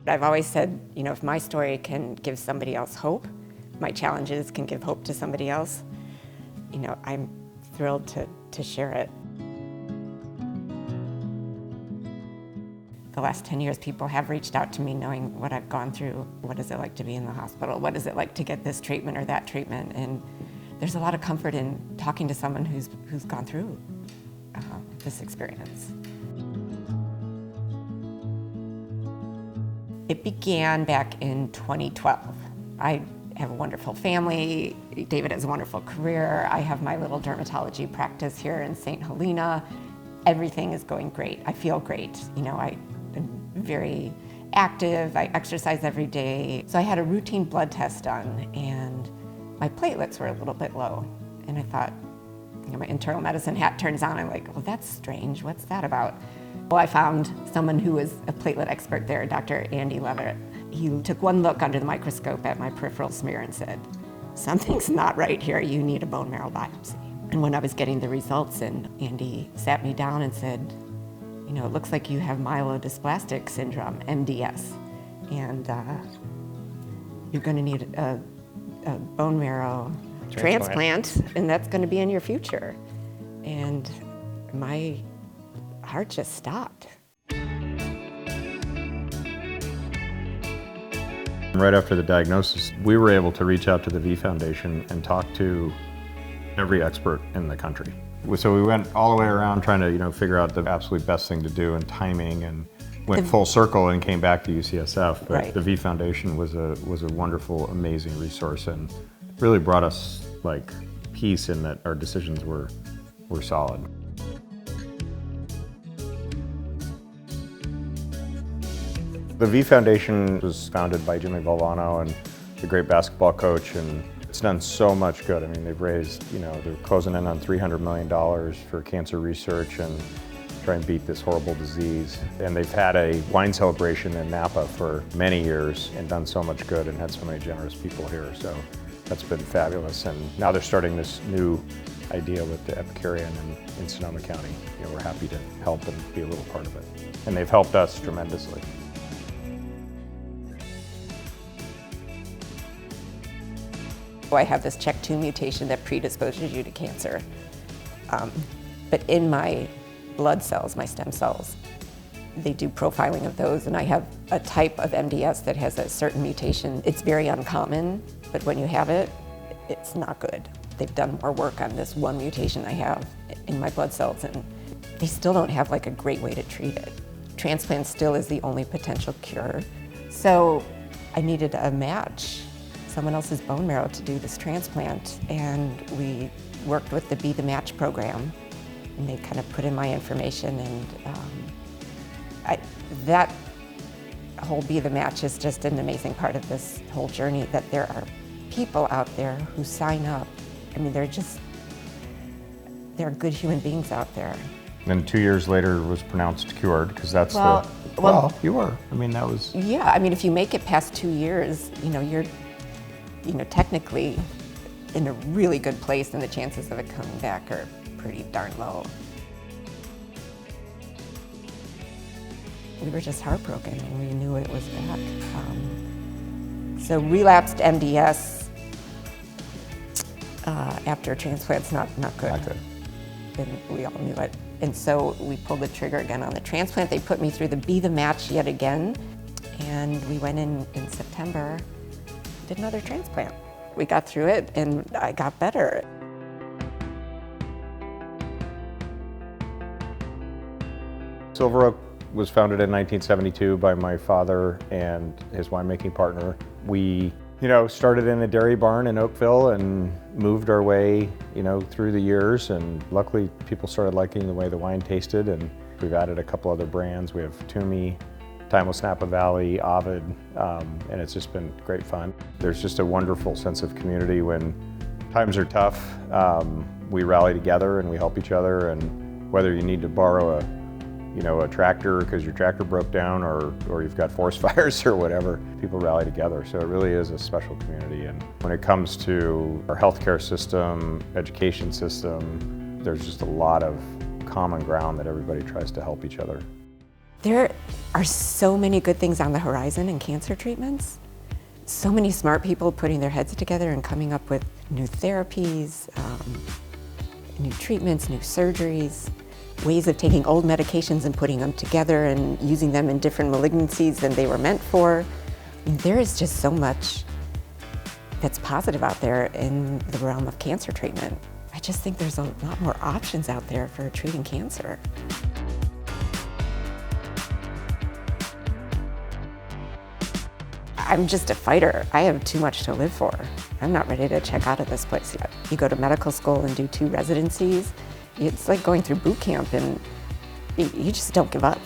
I've always said, if my story can give somebody else hope, my challenges can give hope to somebody else, I'm thrilled to share it. The last 10 years, people have reached out to me knowing what I've gone through. What is it like to be in the hospital? What is it like to get this treatment or that treatment? And there's a lot of comfort in talking to someone who's gone through this experience. It began back in 2012. I have a wonderful family. David has a wonderful career. I have my little dermatology practice here in St. Helena. Everything is going great. I feel great. I'm very active. I exercise every day. So I had a routine blood test done, and my platelets were a little bit low. And I thought, my internal medicine hat turns on. I'm like, well, that's strange. What's that about? Well, I found someone who was a platelet expert there, Dr. Andy Levitt. He took one look under the microscope at my peripheral smear and said, something's not right here. You need a bone marrow biopsy. And when I was getting the results, and Andy sat me down and said, it looks like you have myelodysplastic syndrome, MDS, and you're going to need a bone marrow transplant, and that's going to be in your future. And my heart just stopped. Right after the diagnosis, we were able to reach out to the V Foundation and talk to every expert in the country. So we went all the way around trying to, figure out the absolute best thing to do and timing, and went full circle and came back to UCSF. But Right. The V Foundation was a wonderful, amazing resource, and really brought us peace in that our decisions were solid. The V Foundation was founded by Jimmy Valvano, and the great basketball coach, and it's done so much good. I mean, they've raised, they're closing in on $300 million for cancer research and try and beat this horrible disease. And they've had a wine celebration in Napa for many years and done so much good and had so many generous people here. So that's been fabulous. And now they're starting this new idea with the Epicurean in Sonoma County. We're happy to help and be a little part of it. And they've helped us tremendously. I have this CHEK2 mutation that predisposes you to cancer. But in my blood cells, my stem cells, they do profiling of those, and I have a type of MDS that has a certain mutation. It's very uncommon, but when you have it, it's not good. They've done more work on this one mutation I have in my blood cells, and they still don't have a great way to treat it. Transplant still is the only potential cure. So I needed a match, someone else's bone marrow to do this transplant, and we worked with the Be the Match program, and they kind of put in my information, and that whole Be the Match is just an amazing part of this whole journey, that there are people out there who sign up. I mean, there are good human beings out there. And 2 years later was pronounced cured, because that's well, you were. I mean, that was... Yeah, I mean, if you make it past 2 years, you're technically in a really good place, and the chances of it coming back are pretty darn low. We were just heartbroken, and we knew it was back. So relapsed MDS after transplant's not good. Not good. And we all knew it. And so we pulled the trigger again on the transplant. They put me through the Be the Match yet again, and we went in September, did another transplant. We got through it, and I got better. Silver Oak was founded in 1972 by my father and his winemaking partner. We, started in a dairy barn in Oakville and moved our way, through the years. And luckily, people started liking the way the wine tasted, and we've added a couple other brands. We have Toomey, Timeless Napa Valley, Ovid, and it's just been great fun. There's just a wonderful sense of community. When times are tough, we rally together and we help each other. And whether you need to borrow a tractor because your tractor broke down, or you've got forest fires or whatever, people rally together. So it really is a special community. And when it comes to our healthcare system, education system, there's just a lot of common ground that everybody tries to help each other. There are so many good things on the horizon in cancer treatments. So many smart people putting their heads together and coming up with new therapies, new treatments, new surgeries, ways of taking old medications and putting them together and using them in different malignancies than they were meant for. I mean, there is just so much that's positive out there in the realm of cancer treatment. I just think there's a lot more options out there for treating cancer. I'm just a fighter. I have too much to live for. I'm not ready to check out of this place yet. You go to medical school and do 2 residencies. It's like going through boot camp, and you just don't give up.